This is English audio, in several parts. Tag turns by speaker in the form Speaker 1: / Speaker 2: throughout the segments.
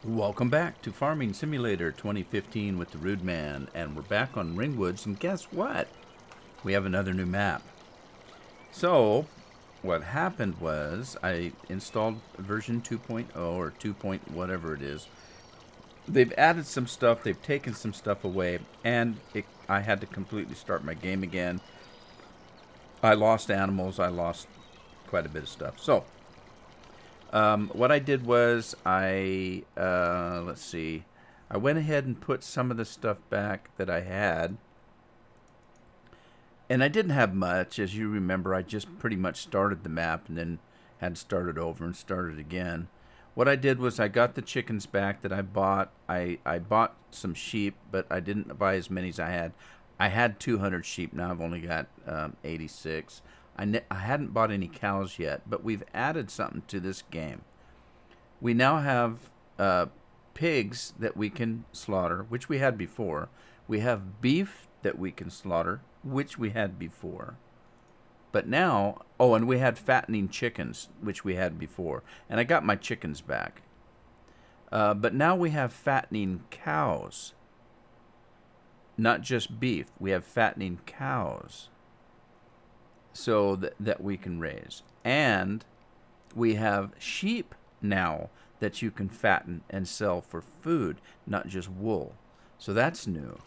Speaker 1: Welcome back to Farming Simulator 2015 with the Rude Man, and we're back on Ringwoods, and guess what? We have another new map. So, what happened was, I installed version 2.0 or 2 point whatever it is. They've added some stuff, they've taken some stuff away, and I had to completely start my game again. I lost animals, I lost quite a bit of stuff. So, what I did was let's see, I went ahead and put some of the stuff back that I had. And I didn't have much, as you remember. I just pretty much started the map and then had started over and started again. What I did was I got the chickens back that I bought. I bought some sheep, but I didn't buy as many as I had. I had 200 sheep, now I've only got 86. I hadn't bought any cows yet, but we've added something to this game. We now have pigs that we can slaughter, which we had before. We have beef that we can slaughter, which we had before. But now, oh, and we had fattening chickens, which we had before. And I got my chickens back. But now we have fattening cows. Not just beef, we have fattening cows. So that we can raise. And we have sheep now that you can fatten and sell for food, not just wool. So that's new.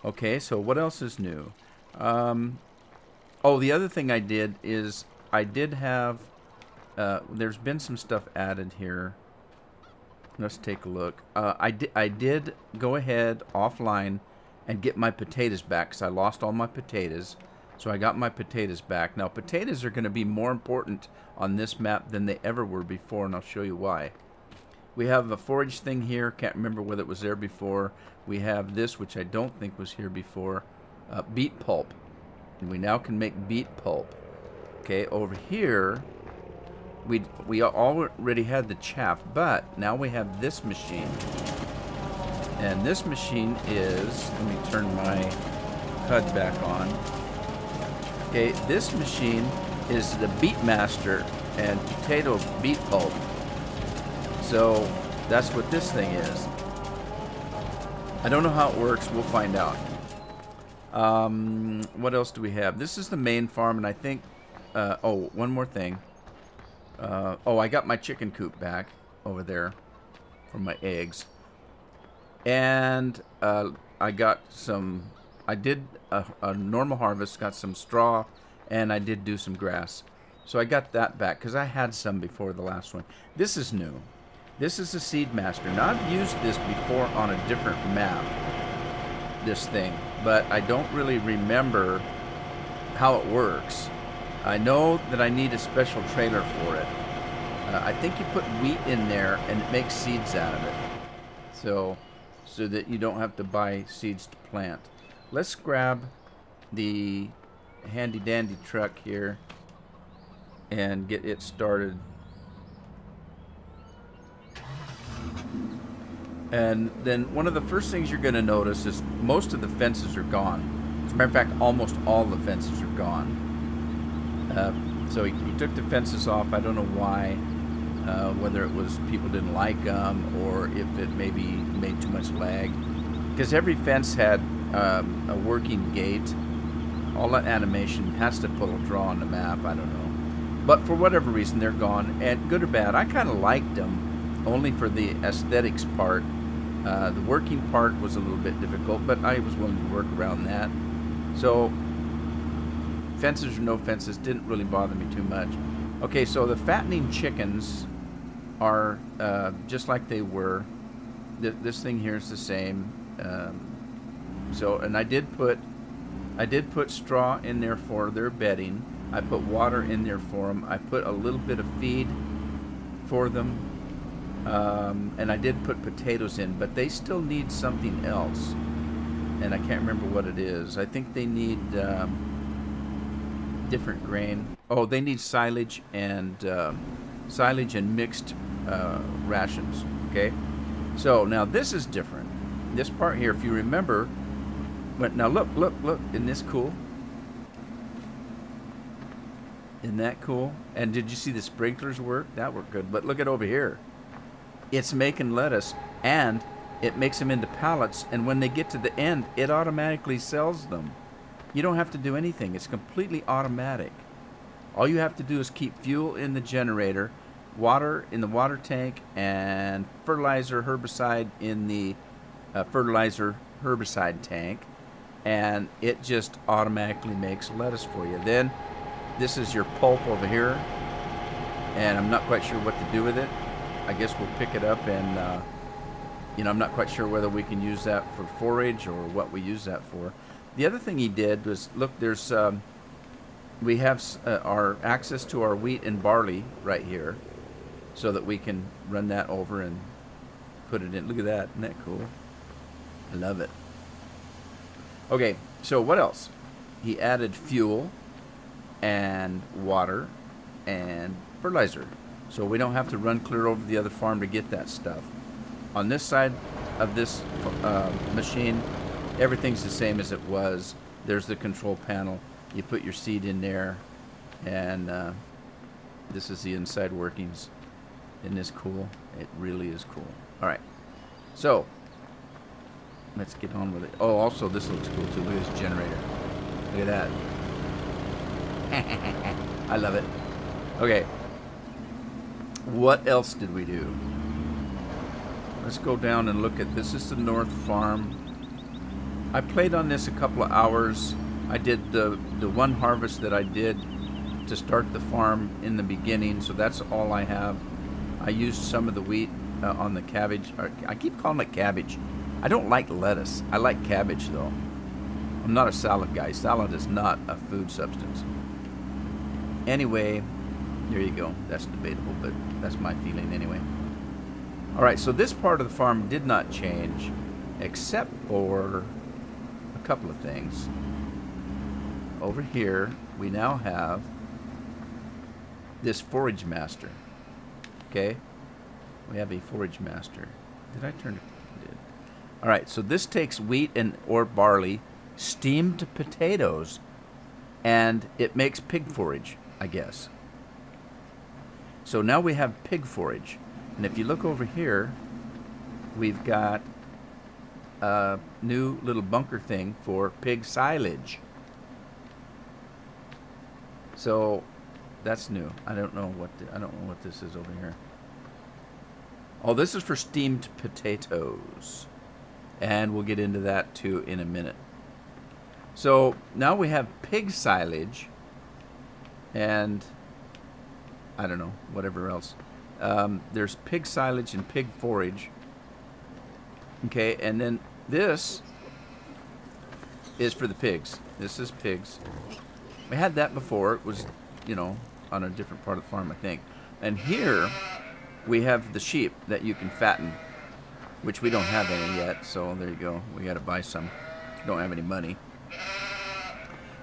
Speaker 1: Okay, so what else is new? Oh, the other thing I did is I did have, there's been some stuff added here. Let's take a look. I did go ahead offline and get my potatoes back because I lost all my potatoes. So I got my potatoes back. Now, potatoes are going to be more important on this map than they ever were before, and I'll show you why. We have a forage thing here. Can't remember whether it was there before. We have this, which I don't think was here before. Beet pulp. And we now can make beet pulp. Okay, over here, we already had the chaff, but now we have this machine. And this machine is, let me turn my HUD back on. Okay, this machine is the Beet Master and potato beet pulp. So that's what this thing is. I don't know how it works. We'll find out. What else do we have? This is the main farm, and I think... oh, one more thing. Oh, I got my chicken coop back over there from my eggs. And I got some... I did a normal harvest, got some straw, and I did do some grass. So I got that back, because I had some before the last one. This is new. This is a Seed Master. Now, I've used this before on a different map, this thing, but I don't really remember how it works. I know that I need a special trailer for it. I think you put wheat in there, and it makes seeds out of it. So that you don't have to buy seeds to plant. Let's grab the handy-dandy truck here and get it started. And then one of the first things you're going to notice is most of the fences are gone. As a matter of fact, almost all the fences are gone. So he took the fences off. I don't know why. Whether it was people didn't like them or if it maybe made too much lag. Because every fence had a working gate. All that animation has to put a draw on the map. I don't know. But for whatever reason, they're gone. And good or bad, I kind of liked them. Only for the aesthetics part. The working part was a little bit difficult, but I was willing to work around that. So, fences or no fences didn't really bother me too much. Okay, so the fattening chickens are just like they were. This thing here is the same. And I did put straw in there for their bedding. I put water in there for them. I put a little bit of feed for them. And I did put potatoes in, but they still need something else. And I can't remember what it is. I think they need different grain. Oh, they need silage and mixed rations. Okay, so now this is different. This part here, if you remember, but now look, isn't this cool? Isn't that cool? And did you see the sprinklers work? That worked good. But look at over here. It's making lettuce and it makes them into pallets, and when they get to the end, it automatically sells them. You don't have to do anything. It's completely automatic. All you have to do is keep fuel in the generator, water in the water tank, and fertilizer herbicide in the fertilizer herbicide tank, and it just automatically makes lettuce for you. Then this is your pulp over here, and I'm not quite sure what to do with it. I guess we'll pick it up and you know, I'm not quite sure whether we can use that for forage or what we use that for. The other thing he did was, look, there's we have our access to our wheat and barley right here, so that we can run that over and put it in. Look at that, isn't that cool? I love it. Okay, so what else? He added fuel and water and fertilizer, so we don't have to run clear over the other farm to get that stuff. On this side of this machine, everything's the same as it was. There's the control panel. You put your seed in there, and this is the inside workings. Isn't this cool? It really is cool. All right, so let's get on with it. Oh, also this looks cool too. Look at this generator. Look at that. I love it. Okay, what else did we do? Let's go down and look at this. This is the North Farm. I played on this a couple of hours. I did the one harvest that I did to start the farm in the beginning, so that's all I have. I used some of the wheat on the cabbage. I keep calling it cabbage. I don't like lettuce. I like cabbage though. I'm not a salad guy. Salad is not a food substance. Anyway, there you go. That's debatable, but that's my feeling anyway. All right, so this part of the farm did not change, except for a couple of things. Over here, we now have this forage master. Okay, we have a forage master. Did I turn it? I did. All right, so this takes wheat or barley, steamed potatoes, and it makes pig forage, I guess. So now we have pig forage. And if you look over here, we've got a new little bunker thing for pig silage. So that's new. I don't know what this is over here. Oh, this is for steamed potatoes, and we'll get into that too in a minute. So now we have pig silage, and I don't know, whatever else. There's pig silage and pig forage. Okay, and then this is for the pigs. This is pigs. We had that before. It was, you know, on a different part of the farm, I think. And here we have the sheep that you can fatten, which we don't have any yet, so there you go. We got to buy some. Don't have any money.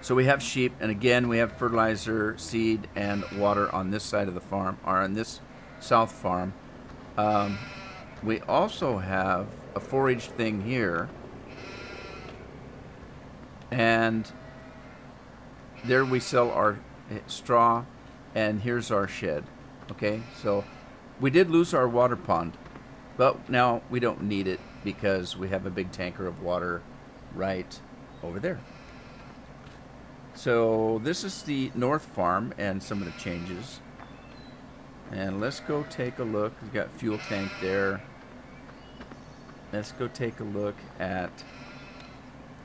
Speaker 1: So we have sheep, and again, we have fertilizer, seed, and water on this side of the farm, or on this south farm. We also have a forage thing here, and there we sell our straw, and here's our shed. Okay, so we did lose our water pond, but now we don't need it because we have a big tanker of water right over there. So this is the North Farm and some of the changes. And let's go take a look. We've got fuel tank there. Let's go take a look at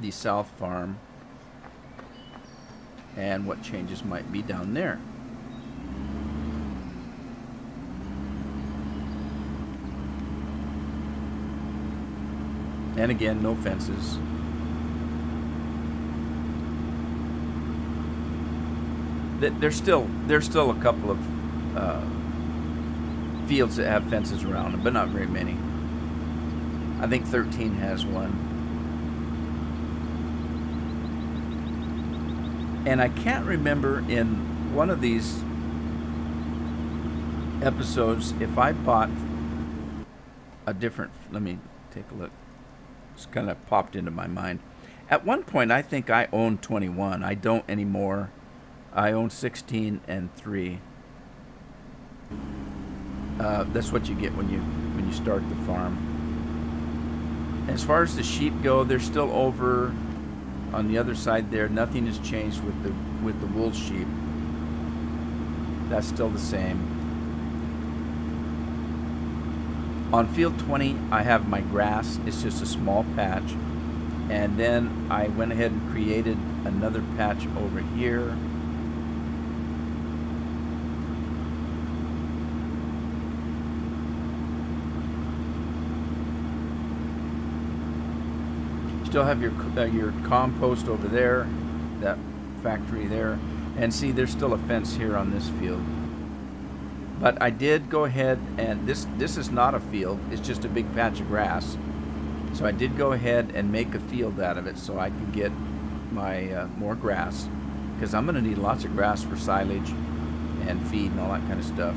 Speaker 1: the South Farm and what changes might be down there. And again, no fences. There's still a couple of fields that have fences around them, but not very many. I think 13 has one. And I can't remember in one of these episodes if I bought a different, let me take a look. It's kind of popped into my mind. At one point I think I owned 21. I don't anymore. I own 16 and 3. That's what you get when you start the farm. As far as the sheep go, they're still over on the other side there. Nothing has changed with the wool sheep. That's still the same. On field 20, I have my grass. It's just a small patch. And then I went ahead and created another patch over here. Still have your compost over there, that factory there, and see there's still a fence here on this field. But I did go ahead, and this is not a field, it's just a big patch of grass. So I did go ahead and make a field out of it so I can get my more grass, because I'm going to need lots of grass for silage and feed and all that kind of stuff,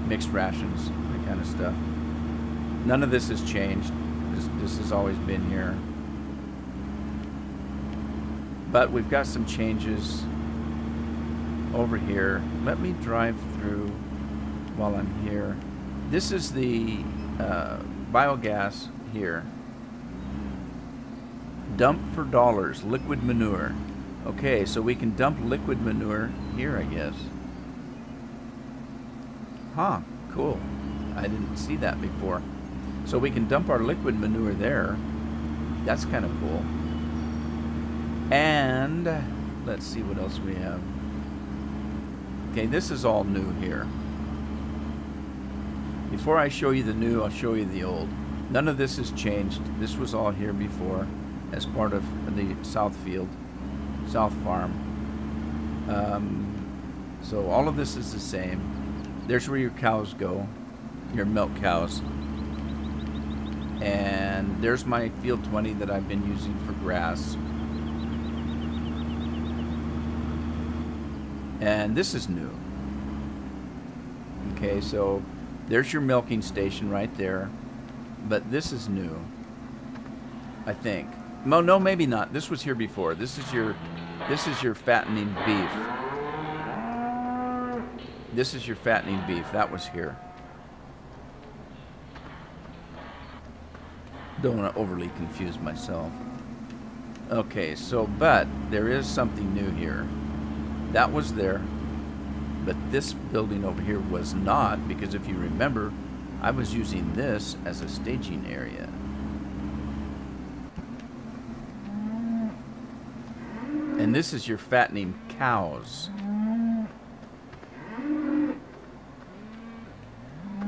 Speaker 1: mixed rations, that kind of stuff. None of this has changed. This has always been here. But we've got some changes over here. Let me drive through while I'm here. This is the biogas here. Dump for dollars, liquid manure. Okay, so we can dump liquid manure here, I guess. Huh, cool. I didn't see that before. So we can dump our liquid manure there. That's kind of cool. And let's see what else we have. Okay, this is all new here. Before I show you the new, I'll show you the old. None of this has changed. This was all here before as part of the South Field, South Farm. So all of this is the same. There's where your cows go, your milk cows. And there's my field 20 that I've been using for grass. And this is new. Okay, so there's your milking station right there. But this is new, I think. No, no, maybe not. This was here before. This is your fattening beef. This is your fattening beef. That was here. Don't want to overly confuse myself. Okay, so, but there is something new here. That was there, but this building over here was not, because if you remember, I was using this as a staging area. And this is your fattening cows.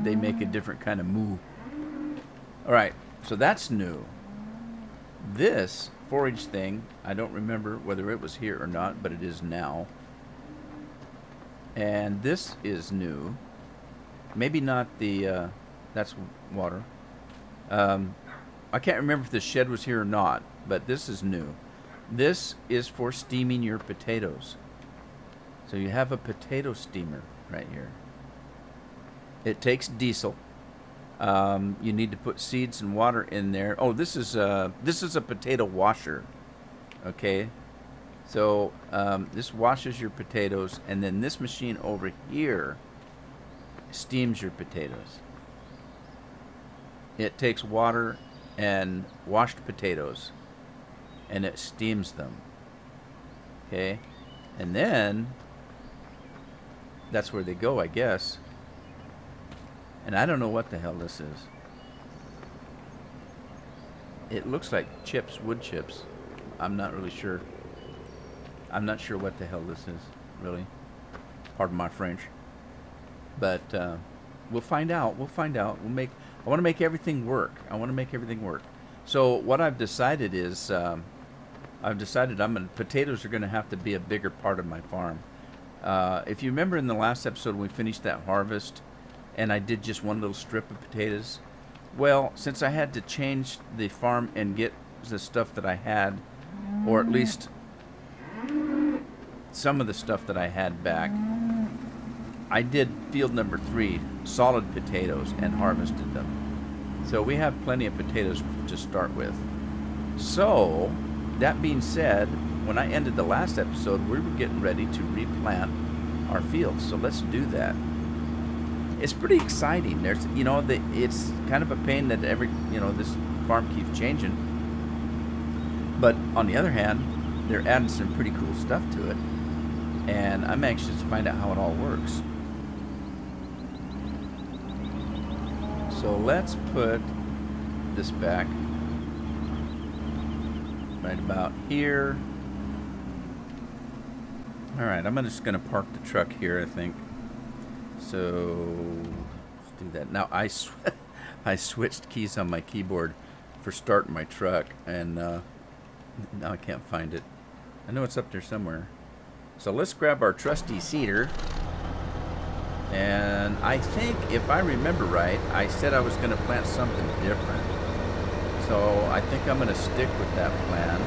Speaker 1: They make a different kind of moo. Alright, so that's new. This forage thing, I don't remember whether it was here or not, but it is now. And this is new. Maybe not the, that's water. I can't remember if the shed was here or not, but this is new. This is for steaming your potatoes. So you have a potato steamer right here. It takes diesel. You need to put seeds and water in there. Oh, this is a potato washer. Okay. So this washes your potatoes, and then this machine over here steams your potatoes. It takes water and washed potatoes, and it steams them. Okay, and then that's where they go, I guess. And I don't know what the hell this is. It looks like chips, wood chips. I'm not really sure. I'm not sure what the hell this is, really. Pardon my French. But we'll find out. We'll find out. I want to make everything work. I want to make everything work. So what I've decided is, potatoes are going to have to be a bigger part of my farm. If you remember in the last episode when we finished that harvest, and I did just one little strip of potatoes, well, since I had to change the farm and get the stuff that I had, or at least some of the stuff that I had back, I did field number 3, solid potatoes, and harvested them. So we have plenty of potatoes to start with. So, that being said, when I ended the last episode, we were getting ready to replant our fields. So let's do that. It's pretty exciting. There's, it's kind of a pain that this farm keeps changing. But on the other hand, they're adding some pretty cool stuff to it, and I'm anxious to find out how it all works. So let's put this back right about here. Alright, I'm just going to park the truck here, I think. So, let's do that. Now, I switched keys on my keyboard for starting my truck, and now I can't find it. I know it's up there somewhere. So let's grab our trusty seeder. And I think, if I remember right, I said I was going to plant something different. So I think I'm going to stick with that plan.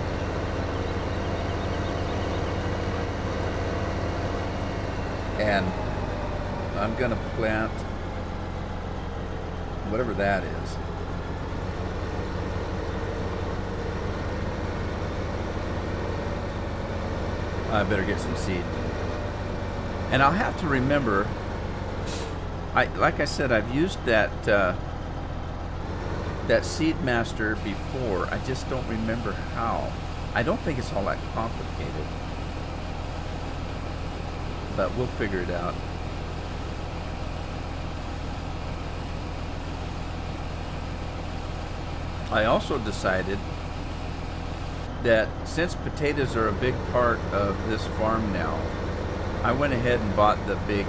Speaker 1: And I'm going to plant whatever that is. I better get some seed. And I'll have to remember, like I said, I've used that Seed Master before. I just don't remember how. I don't think it's all that complicated, but we'll figure it out. I also decided that since potatoes are a big part of this farm now, I went ahead and bought the big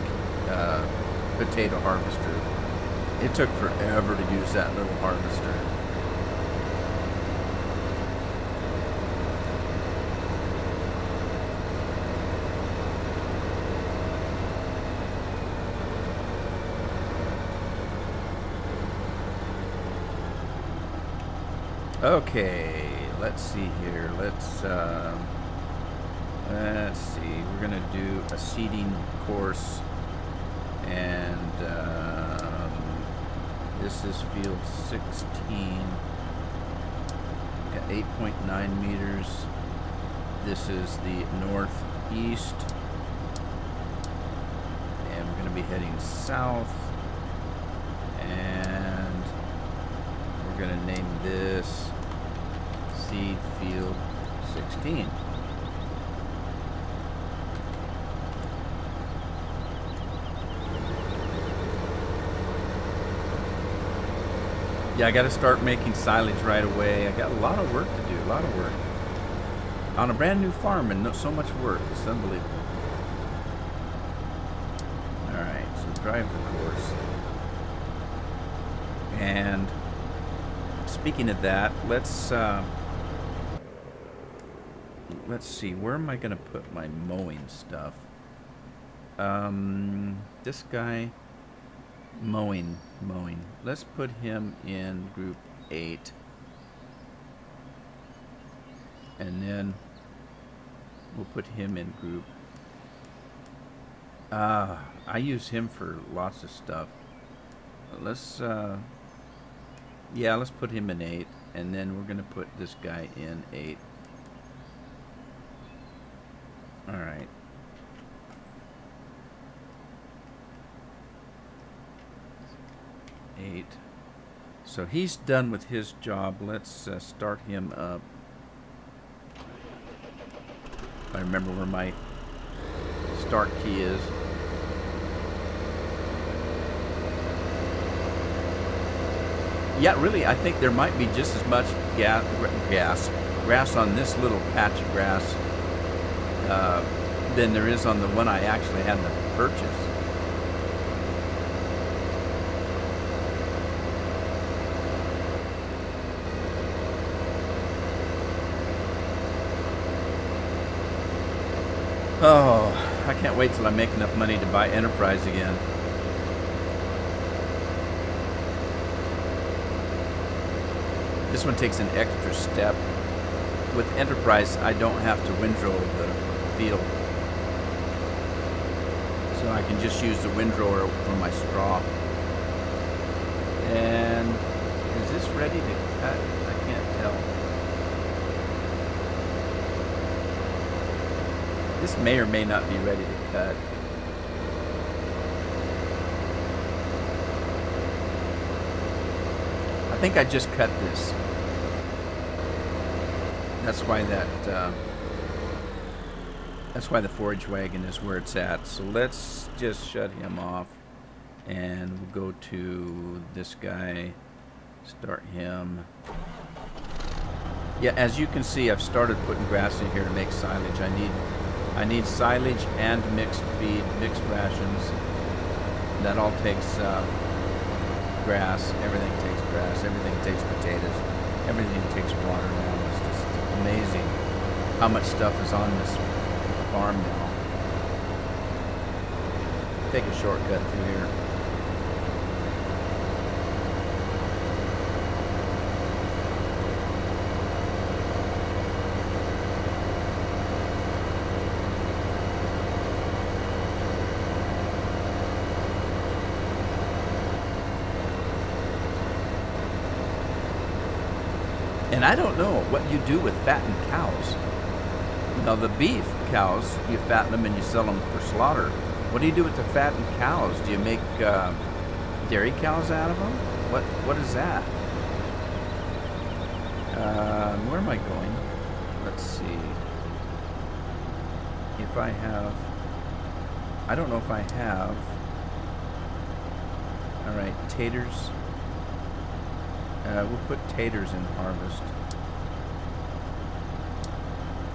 Speaker 1: potato harvester. It took forever to use that little harvester. Okay, let's see here. Let's see. We're gonna do a seeding course, and this is field 16. Got 8.9 meters. This is the northeast, and we're gonna be heading south, and we're gonna name this Seed Field 16. Yeah, I got to start making silage right away. I got a lot of work to do, a lot of work. On a brand new farm and so much work. It's unbelievable. Alright, so drive the course. And speaking of that, let's see, where am I going to put my mowing stuff? This guy, mowing. Let's put him in group 8. And then we'll put him in group. I use him for lots of stuff. Let's, yeah, let's put him in 8. And then we're going to put this guy in 8. Alright. So he's done with his job. Let's start him up. If I remember where my start key is. Yeah, really, I think there might be just as much grass on this little patch of grass than there is on the one I actually had to purchase. Oh, I can't wait till I make enough money to buy Enterprise again. This one takes an extra step. With Enterprise, I don't have to windrow the field. So I can just use the windrower for my straw. And is this ready to cut? I can't tell. This may or may not be ready to cut. I think I just cut this. That's why that's why the forage wagon is where it's at. So let's just shut him off, and we'll go to this guy, start him. Yeah, as you can see, I've started putting grass in here to make silage. I need silage and mixed feed, mixed rations. That all takes grass. Everything takes grass. Everything takes potatoes. Everything takes water now. It's just amazing how much stuff is on this farm now. Take a shortcut through here. And I don't know what you do with fattened cows. Now the beef cows, you fatten them and you sell them for slaughter. What do you do with the fattened cows? Do you make dairy cows out of them? What is that? Where am I going? Let's see. If I have... I don't know if I have... Alright, taters. We'll put taters in harvest.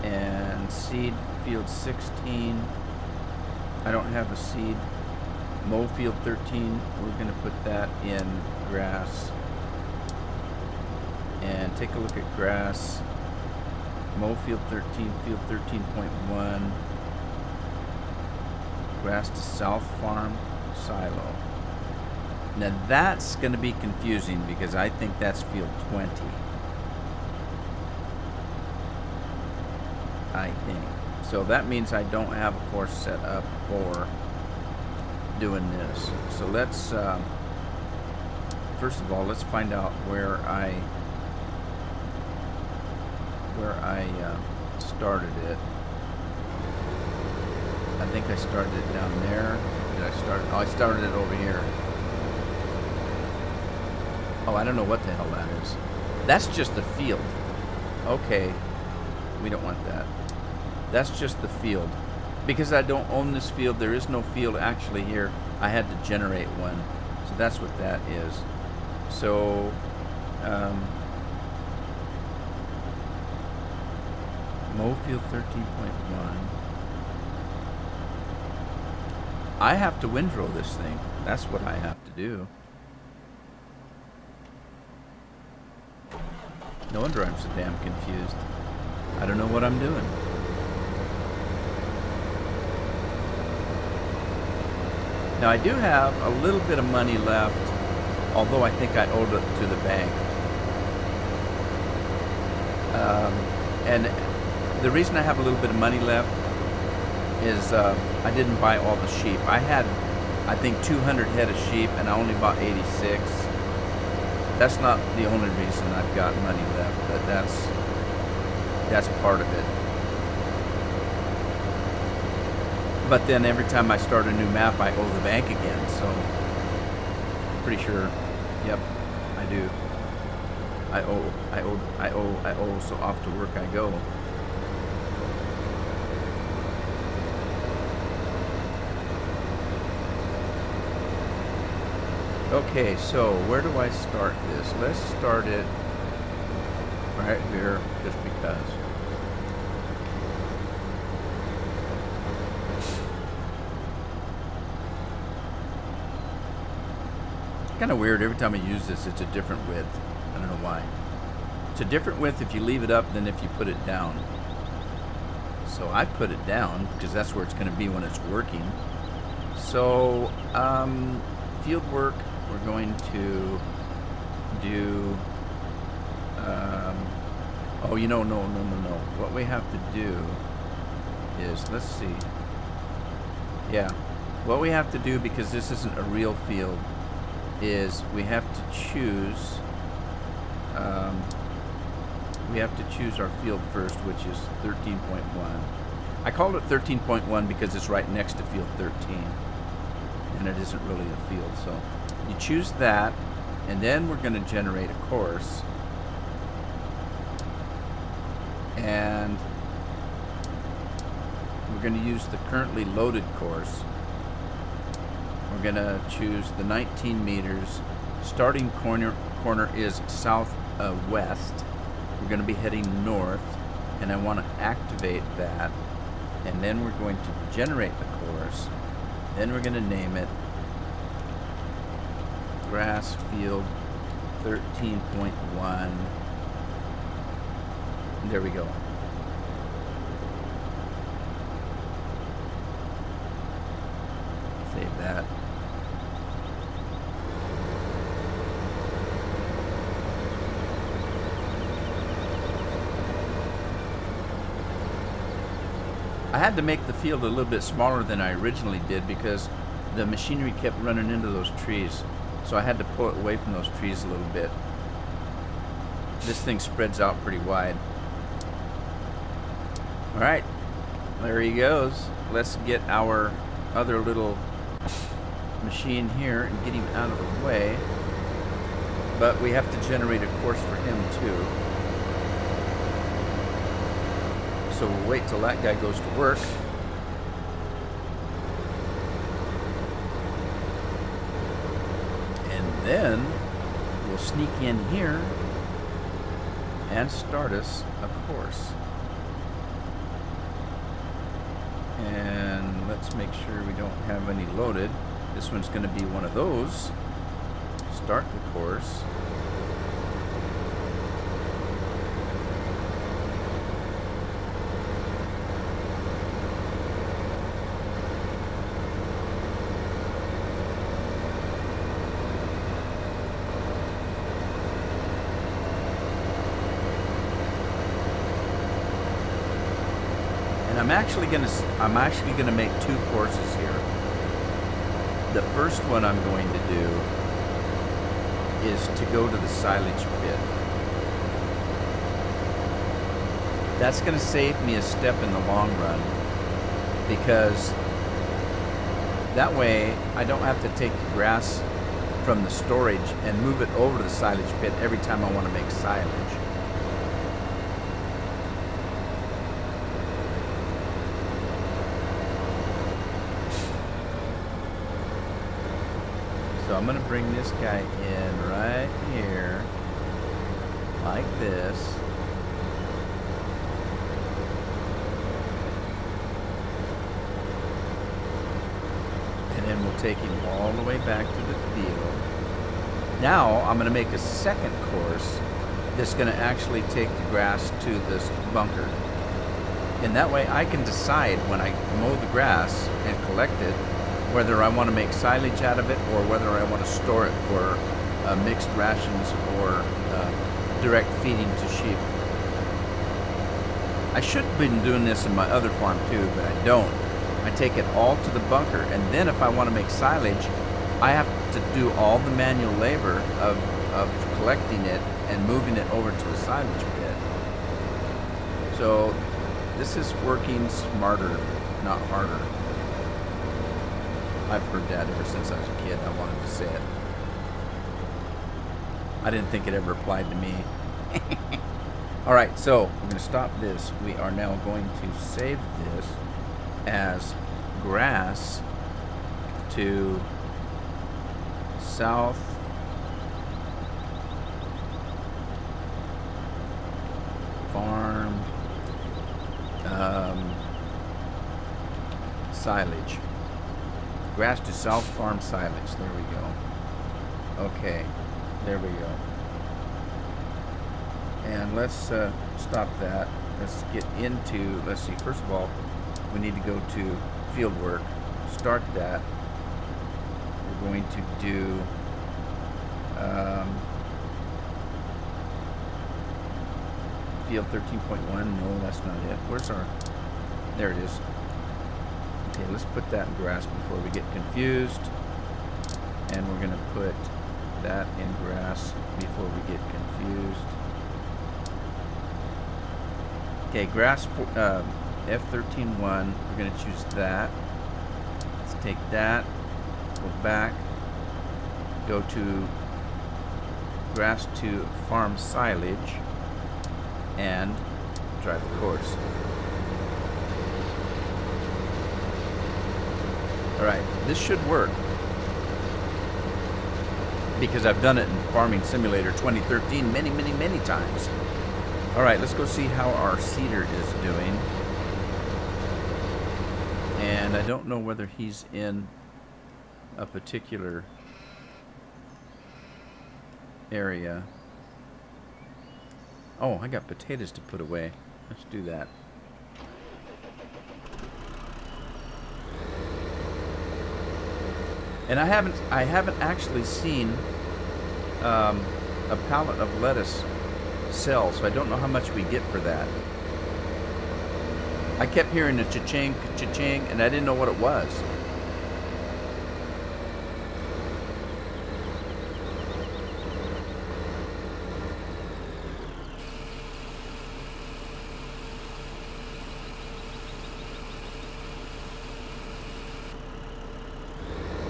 Speaker 1: And seed field 16. I don't have a seed. Mow field 13. We're going to put that in grass. And take a look at grass. Mow field 13, field 13.1. Grass to south farm silo. Now that's going to be confusing because I think that's field 20. I think. So that means I don't have a course set up for doing this. So let's, first of all, let's find out where I started it. I think I started it down there. Did I start? Oh, I started it over here. Oh, I don't know what the hell that is. That's just the field. Okay. We don't want that. That's just the field. Because I don't own this field, there is no field actually here. I had to generate one. So that's what that is. So, mow field 13.1. I have to windrow this thing. That's what I have to do. No wonder I'm so damn confused. I don't know what I'm doing. Now I do have a little bit of money left, although I think I owed it to the bank. And the reason I have a little bit of money left is I didn't buy all the sheep. I had, I think, 200 head of sheep, and I only bought 86. That's not the only reason I've got money left, but that's part of it. But then every time I start a new map, I owe the bank again, so pretty sure, yep, I do. I owe, so off to work I go. Okay, so where do I start this? Let's start it right here, just because. It's kind of weird, every time I use this, it's a different width. I don't know why. It's a different width if you leave it up than if you put it down. So I put it down, because that's where it's going to be when it's working. So, field work. We're going to do, oh, you know, no. What we have to do is, let's see. Yeah, what we have to do, because this isn't a real field, is we have to choose, our field first, which is 13.1. I called it 13.1 because it's right next to field 13. And it isn't really a field, so you choose that, and then we're going to generate a course, and we're going to use the currently loaded course. We're going to choose the 19 meters. Starting corner is southwest. We're going to be heading north, and I want to activate that, and then we're going to generate the course. Then we're going to name it Grass Field 13.1. There we go. Save that. I had to make the field a little bit smaller than I originally did because the machinery kept running into those trees. So I had to pull it away from those trees a little bit. This thing spreads out pretty wide. Alright, there he goes. Let's get our other little machine here and get him out of the way. But we have to generate a course for him too. So we'll wait till that guy goes to work. And then we'll sneak in here and start us a course. And let's make sure we don't have any loaded. This one's going to be one of those. Start the course. I'm actually gonna make two courses here. The first one I'm going to do is to go to the silage pit. That's gonna save me a step in the long run, because that way I don't have to take the grass from the storage and move it over to the silage pit every time I want to make silage. So I'm going to bring this guy in right here, like this. And then we'll take him all the way back to the field. Now I'm going to make a second course that's going to actually take the grass to this bunker. And that way I can decide when I mow the grass and collect it whether I want to make silage out of it or whether I want to store it for mixed rations or direct feeding to sheep. I should have been doing this in my other farm too, but I don't. I take it all to the bunker, and then if I want to make silage, I have to do all the manual labor of collecting it and moving it over to the silage pit. So this is working smarter, not harder. I've heard that ever since I was a kid. I wanted to say it. I didn't think it ever applied to me. Alright, so we're going to stop this. We are now going to save this as grass to south farm silage. Grass to south farm silage. There we go. Okay, there we go. And let's stop that. Let's get into, let's see, first of all, we need to go to field work. Start that. We're going to do field 13.1. No, that's not it. Where's our, there it is. Okay, let's put that in grass before we get confused. And we're going to put that in grass before we get confused. Okay, grass F13.1, we're going to choose that. Let's take that, go back, go to grass to farm silage, and drive the course. Alright, this should work. Because I've done it in Farming Simulator 2013 many, many, many times. Alright, let's go see how our seeder is doing. And I don't know whether he's in a particular area. Oh, I got potatoes to put away. Let's do that. And I haven't actually seen a pallet of lettuce sell, so I don't know how much we get for that. I kept hearing a cha-ching, cha-ching, and I didn't know what it was.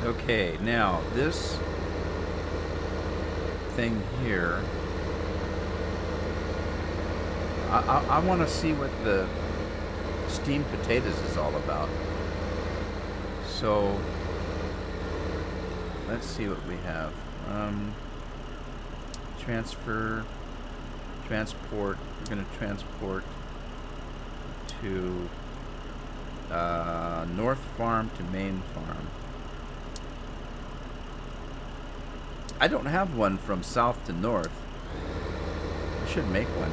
Speaker 1: Okay, now this thing here, I want to see what the steamed potatoes is all about. So let's see what we have. Transport. We're going to transport to North Farm to Main Farm. I don't have one from south to north. I should make one.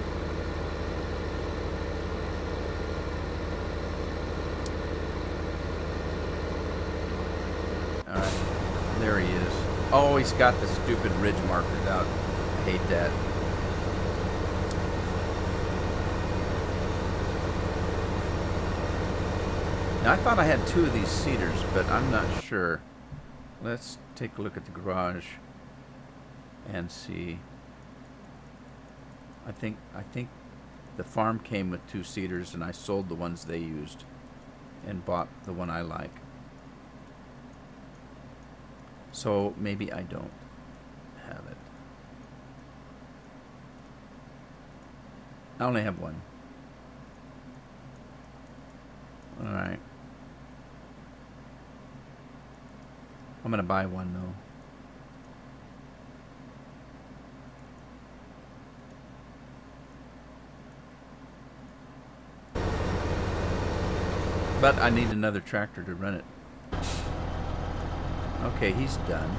Speaker 1: Alright, there he is. Oh, he's got the stupid ridge markers out. I hate that. Now, I thought I had 2 of these cedars, but I'm not sure. Let's take a look at the garage and see. I think the farm came with 2 cedars, and I sold the ones they used and bought the one I like. So maybe I don't have it. I only have 1. All right. I'm gonna buy 1 though. But I need another tractor to run it. Okay, he's done.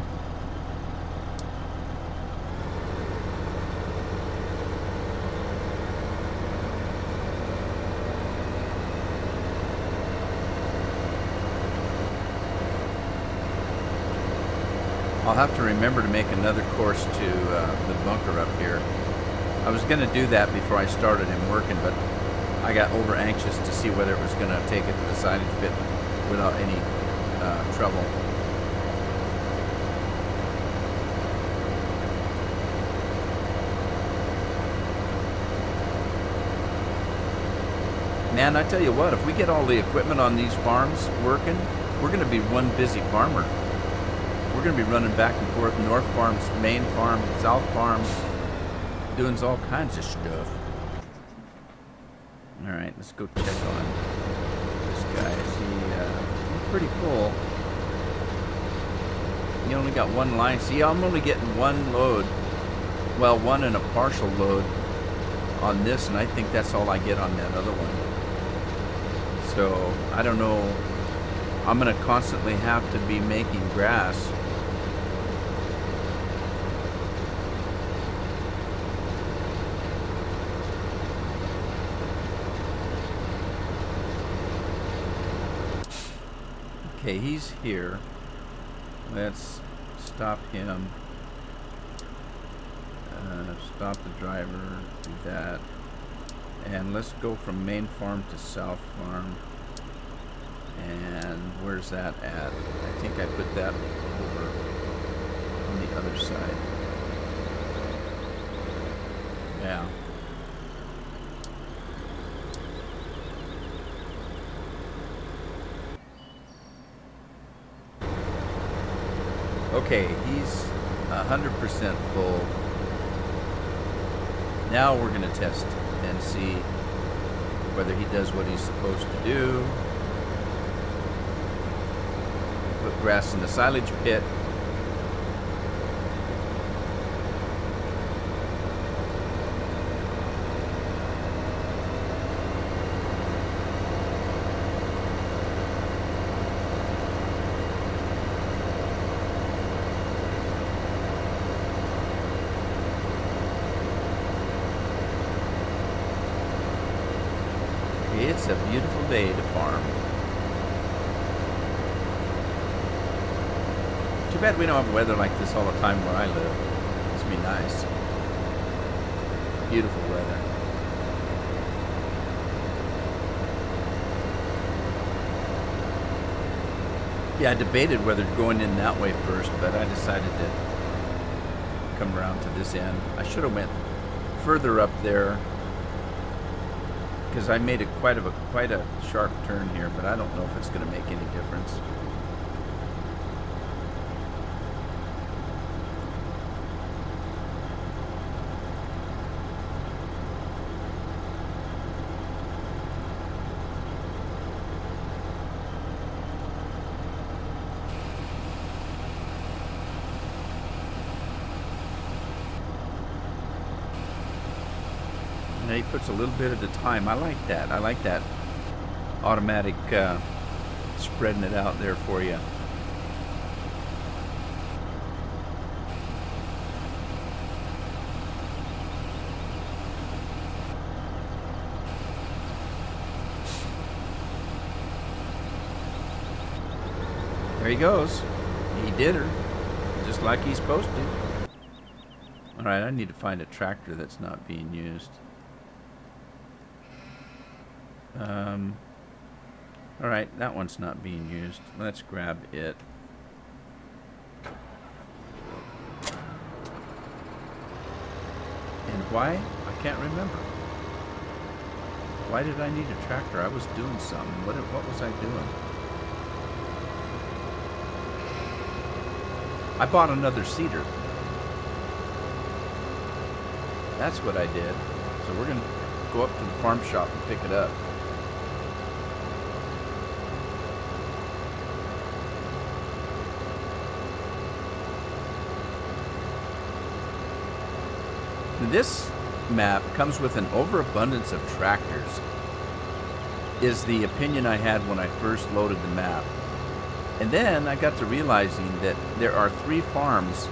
Speaker 1: I'll have to remember to make another course to the bunker up here. I was going to do that before I started him working, but I got over anxious to see whether it was going to take it to the silage pit without any trouble. Man, I tell you what, if we get all the equipment on these farms working, we're going to be one busy farmer. We're going to be running back and forth, North Farms, Main Farm, South Farm, doing all kinds of stuff. Alright, let's go check on this guy. He's pretty full. He only got 1 line. See, I'm only getting 1 load. Well, 1 and a partial load on this, and I think that's all I get on that other one. So, I don't know. I'm going to constantly have to be making grass. Okay, he's here. Let's stop him. Stop the driver. Do that. And let's go from Main Farm to South Farm. And where's that at? I think I put that over on the other side. Yeah. Okay, he's 100% full. Now we're going to test and see whether he does what he's supposed to do. Put grass in the silage pit. It's a beautiful day to farm. Too bad we don't have weather like this all the time where I live. It's be nice. Beautiful weather. Yeah, I debated whether going in that way first, but I decided to come around to this end. I should have went further up there, because I made quite a sharp turn here, but I don't know if it's going to make any difference. He puts a little bit at a time. I like that. I like that automatic spreading it out there for you. There he goes. He did her, just like he's supposed to. All right, I need to find a tractor that's not being used. Alright, that one's not being used. Let's grab it. And why? I can't remember. Why did I need a tractor? I was doing something. What was I doing? I bought another seeder. That's what I did. So we're going to go up to the farm shop and pick it up. This map comes with an overabundance of tractors, is the opinion I had when I first loaded the map. And then I got to realizing that there are 3 farms,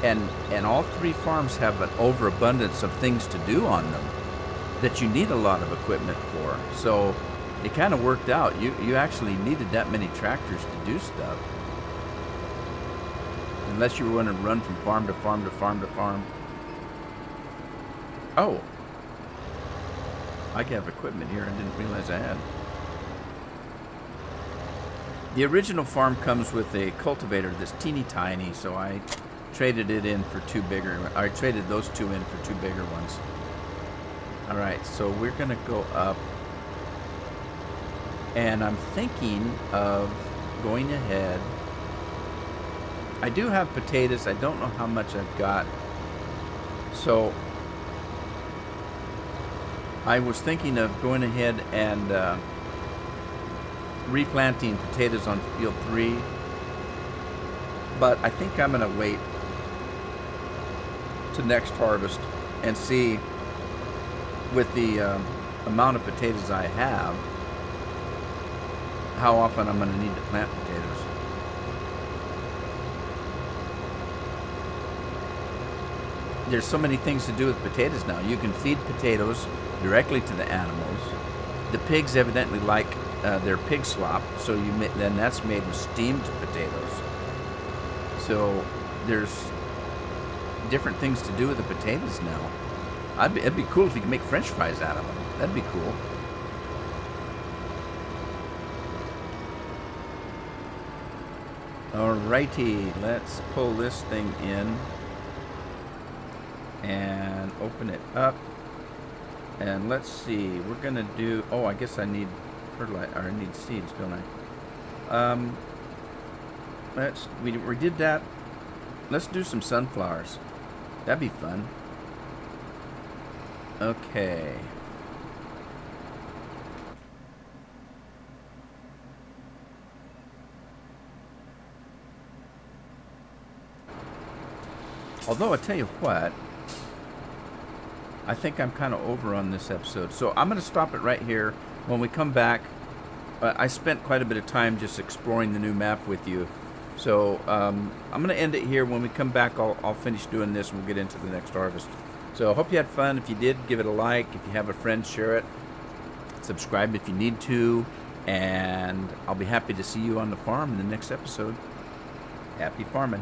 Speaker 1: and all 3 farms have an overabundance of things to do on them that you need a lot of equipment for. So it kind of worked out. You actually needed that many tractors to do stuff. Unless you were going to run from farm to farm to farm to farm. Oh, I have equipment here I didn't realize I had. The original farm comes with a cultivator that's teeny tiny, so I traded it in for 2 bigger. I traded those 2 in for 2 bigger ones. All right, so we're gonna go up, and I'm thinking of going ahead. I do have potatoes. I don't know how much I've got, so I was thinking of going ahead and replanting potatoes on field 3, but I think I'm going to wait to next harvest and see, with the amount of potatoes I have, how often I'm going to need to plant potatoes. There's so many things to do with potatoes now. You can feed potatoes directly to the animals. The pigs evidently like their pig slop, so then that's made with steamed potatoes. So there's different things to do with the potatoes now. It'd be cool if you could make French fries out of them. That'd be cool. Alrighty, let's pull this thing in and open it up. And let's see, we're gonna do, oh, I guess I need fertilizer, or I need seeds, don't I? We did that. Let's do some sunflowers. That'd be fun. Okay. Although, I tell you what, I think I'm kind of over on this episode. So I'm going to stop it right here. When we come back, I spent quite a bit of time just exploring the new map with you. So I'm going to end it here. When we come back, I'll finish doing this and we'll get into the next harvest. So I hope you had fun. If you did, give it a like. If you have a friend, share it. Subscribe if you need to. And I'll be happy to see you on the farm in the next episode. Happy farming.